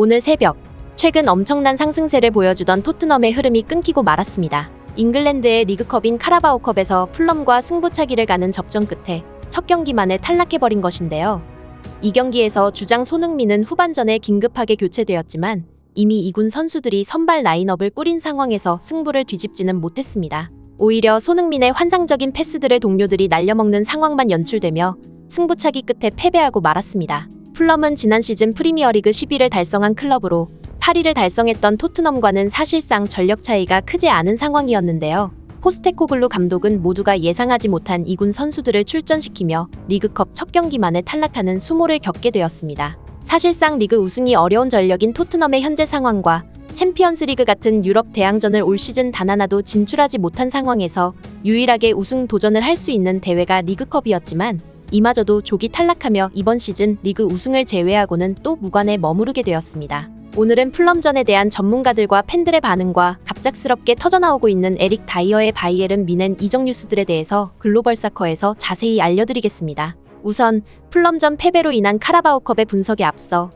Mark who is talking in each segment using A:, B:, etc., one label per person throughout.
A: 오늘 새벽, 최근 엄청난 상승세를 보여주던 토트넘의 흐름이 끊기고 말았습니다. 잉글랜드의 리그컵인 카라바오컵에서 풀럼과 승부차기를 가는 접전 끝에 첫 경기 만에 탈락해버린 것인데요. 이 경기에서 주장 손흥민은 후반전에 긴급하게 교체되었지만 이미 2군 선수들이 선발 라인업을 꾸린 상황에서 승부를 뒤집지는 못했습니다. 오히려 손흥민의 환상적인 패스들을 동료들이 날려먹는 상황만 연출되며 승부차기 끝에 패배하고 말았습니다. 풀럼은 지난 시즌 프리미어리그 10위를 달성한 클럽으로 8위를 달성했던 토트넘과는 사실상 전력 차이가 크지 않은 상황이었는데요. 포스테코글루 감독은 모두가 예상하지 못한 2군 선수들을 출전시키며 리그컵 첫 경기 만에 탈락하는 수모를 겪게 되었습니다. 사실상 리그 우승이 어려운 전력인 토트넘의 현재 상황과 챔피언스리그 같은 유럽 대항전을 올 시즌 단 하나도 진출하지 못한 상황에서 유일하게 우승 도전을 할 수 있는 대회가 리그컵이었지만 이마저도 조기 탈락하며 이번 시즌 리그 우승을 제외하고는 또 무관에 머무르게 되었습니다. 오늘은 풀럼전에 대한 전문가들과 팬들의 반응과 갑작스럽게 터져나오고 있는 에릭 다이어의 바이에른 뮌헨 이적 뉴스들에 대해서 글로벌 사커에서 자세히 알려드리겠습니다. 우선 풀럼전 패배로 인한 카라바오컵의 분석에 앞서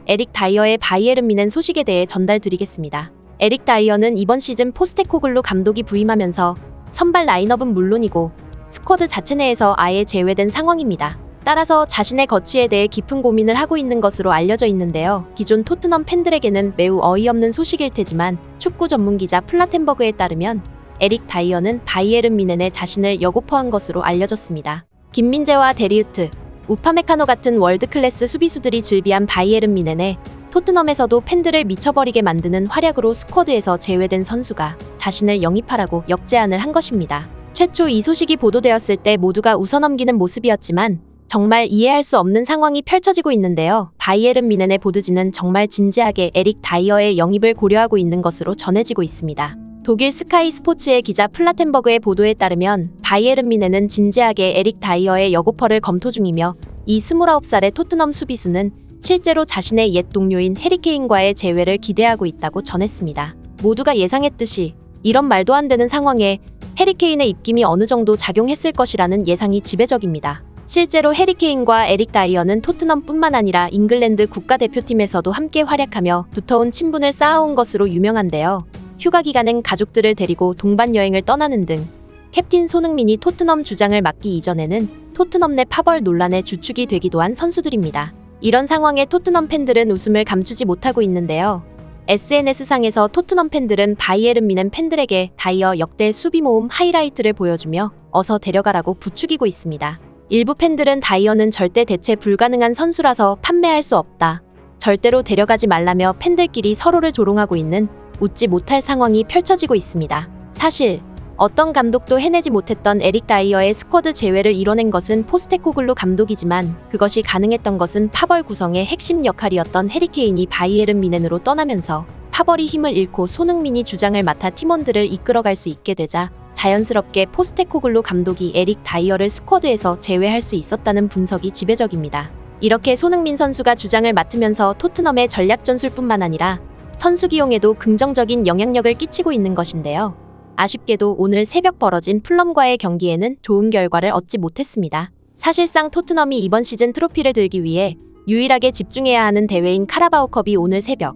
A: 에릭 다이어의 바이에른 뮌헨 소식에 대해 전달드리겠습니다. 에릭 다이어는 이번 시즌 포스테코글루 감독이 부임하면서 선발 라인업은 물론이고 스쿼드 자체 내에서 아예 제외된 상황입니다. 따라서 자신의 거취에 대해 깊은 고민을 하고 있는 것으로 알려져 있는데요. 기존 토트넘 팬들에게는 매우 어이없는 소식일 테지만 축구 전문 기자 플라텐버그에 따르면 에릭 다이어는 바이에른 뮌헨에 자신을 여고퍼한 것으로 알려졌습니다. 김민재와 데리우트, 우파메카노 같은 월드클래스 수비수들이 즐비한 바이에른 뮌헨에 토트넘에서도 팬들을 미쳐버리게 만드는 활약으로 스쿼드에서 제외된 선수가 자신을 영입하라고 역제안을 한 것입니다. 최초 이 소식이 보도되었을 때 모두가 웃어넘기는 모습이었지만 정말 이해할 수 없는 상황이 펼쳐지고 있는데요. 바이에른 뮌헨의 보드지는 정말 진지하게 에릭 다이어의 영입을 고려하고 있는 것으로 전해지고 있습니다. 독일 스카이 스포츠의 기자 플라텐버그의 보도에 따르면 바이에른 뮌헨은 진지하게 에릭 다이어의 여고퍼를 검토 중이며 이 29살의 토트넘 수비수는 실제로 자신의 옛 동료인 해리케인과의 재회를 기대하고 있다고 전했습니다. 모두가 예상했듯이 이런 말도 안 되는 상황에 해리케인의 입김이 어느 정도 작용했을 것이라는 예상이 지배적입니다. 실제로 해리케인과 에릭 다이어는 토트넘뿐만 아니라 잉글랜드 국가대표팀에서도 함께 활약하며 두터운 친분을 쌓아온 것으로 유명한데요. 휴가 기간엔 가족들을 데리고 동반 여행을 떠나는 등 캡틴 손흥민이 토트넘 주장을 맡기 이전에는 토트넘 내 파벌 논란의 주축이 되기도 한 선수들입니다. 이런 상황에 토트넘 팬들은 웃음을 감추지 못하고 있는데요. SNS상에서 토트넘 팬들은 바이에른 뮌헨 팬들에게 다이어 역대 수비 모험 하이라이트를 보여주며 어서 데려가라고 부추기고 있습니다. 일부 팬들은 다이어는 절대 대체 불가능한 선수라서 판매할 수 없다. 절대로 데려가지 말라며 팬들끼리 서로를 조롱하고 있는 웃지 못할 상황이 펼쳐지고 있습니다. 사실 어떤 감독도 해내지 못했던 에릭 다이어의 스쿼드 제외를 이뤄낸 것은 포스테코글루 감독이지만 그것이 가능했던 것은 파벌 구성의 핵심 역할이었던 해리케인이 바이에른 뮌헨으로 떠나면서 파벌이 힘을 잃고 손흥민이 주장을 맡아 팀원들을 이끌어갈 수 있게 되자 자연스럽게 포스테코글루 감독이 에릭 다이어를 스쿼드에서 제외할 수 있었다는 분석이 지배적입니다. 이렇게 손흥민 선수가 주장을 맡으면서 토트넘의 전략 전술뿐만 아니라 선수 기용에도 긍정적인 영향력을 끼치고 있는 것인데요. 아쉽게도 오늘 새벽 벌어진 풀럼과의 경기에는 좋은 결과를 얻지 못했습니다. 사실상 토트넘이 이번 시즌 트로피를 들기 위해 유일하게 집중해야 하는 대회인 카라바오컵이 오늘 새벽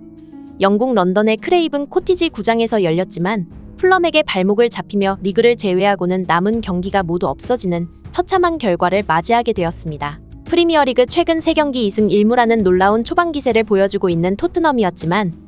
A: 영국 런던의 크레이븐 코티지 구장에서 열렸지만 풀럼에게 발목을 잡히며 리그를 제외하고는 남은 경기가 모두 없어지는 처참한 결과를 맞이하게 되었습니다. 프리미어리그 최근 3경기 2승 1무라는 놀라운 초반 기세를 보여주고 있는 토트넘이었지만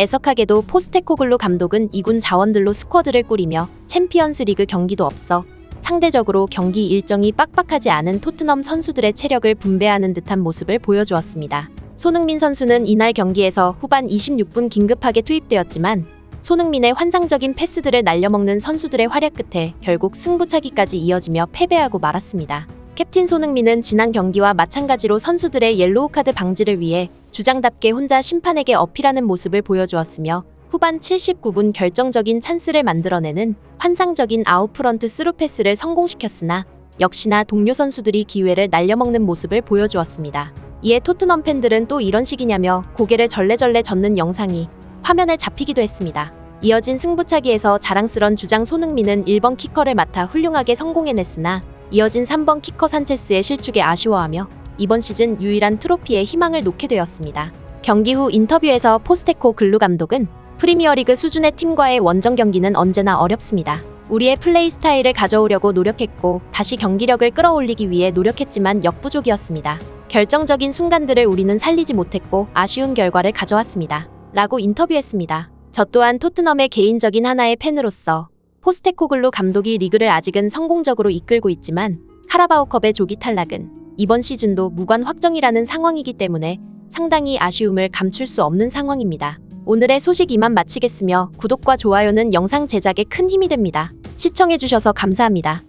A: 애석하게도 포스테코글루 감독은 2군 자원들로 스쿼드를 꾸리며 챔피언스리그 경기도 없어 상대적으로 경기 일정이 빡빡하지 않은 토트넘 선수들의 체력을 분배하는 듯한 모습을 보여주었습니다. 손흥민 선수는 이날 경기에서 후반 26분 긴급하게 투입되었지만 손흥민의 환상적인 패스들을 날려먹는 선수들의 활약 끝에 결국 승부차기까지 이어지며 패배하고 말았습니다. 캡틴 손흥민은 지난 경기와 마찬가지로 선수들의 옐로우 카드 방지를 위해 주장답게 혼자 심판에게 어필하는 모습을 보여주었으며 후반 79분 결정적인 찬스를 만들어내는 환상적인 아웃프런트 스루 패스를 성공시켰으나 역시나 동료 선수들이 기회를 날려먹는 모습을 보여주었습니다. 이에 토트넘 팬들은 또 이런 식이냐며 고개를 절레절레 젓는 영상이 화면에 잡히기도 했습니다. 이어진 승부차기에서 자랑스런 주장 손흥민은 1번 키커를 맡아 훌륭하게 성공해냈으나 이어진 3번 키커 산체스의 실축에 아쉬워하며 이번 시즌 유일한 트로피에 희망을 놓게 되었습니다. 경기 후 인터뷰에서 포스테코 글루 감독은 프리미어리그 수준의 팀과의 원정 경기는 언제나 어렵습니다. 우리의 플레이 스타일을 가져오려고 노력했고 다시 경기력을 끌어올리기 위해 노력했지만 역부족이었습니다. 결정적인 순간들을 우리는 살리지 못했고 아쉬운 결과를 가져왔습니다. 라고 인터뷰했습니다. 저 또한 토트넘의 개인적인 하나의 팬으로서 포스테코글루 감독이 리그를 아직은 성공적으로 이끌고 있지만 카라바오컵의 조기 탈락은 이번 시즌도 무관 확정이라는 상황이기 때문에 상당히 아쉬움을 감출 수 없는 상황입니다. 오늘의 소식 이만 마치겠으며 구독과 좋아요는 영상 제작에 큰 힘이 됩니다. 시청해주셔서 감사합니다.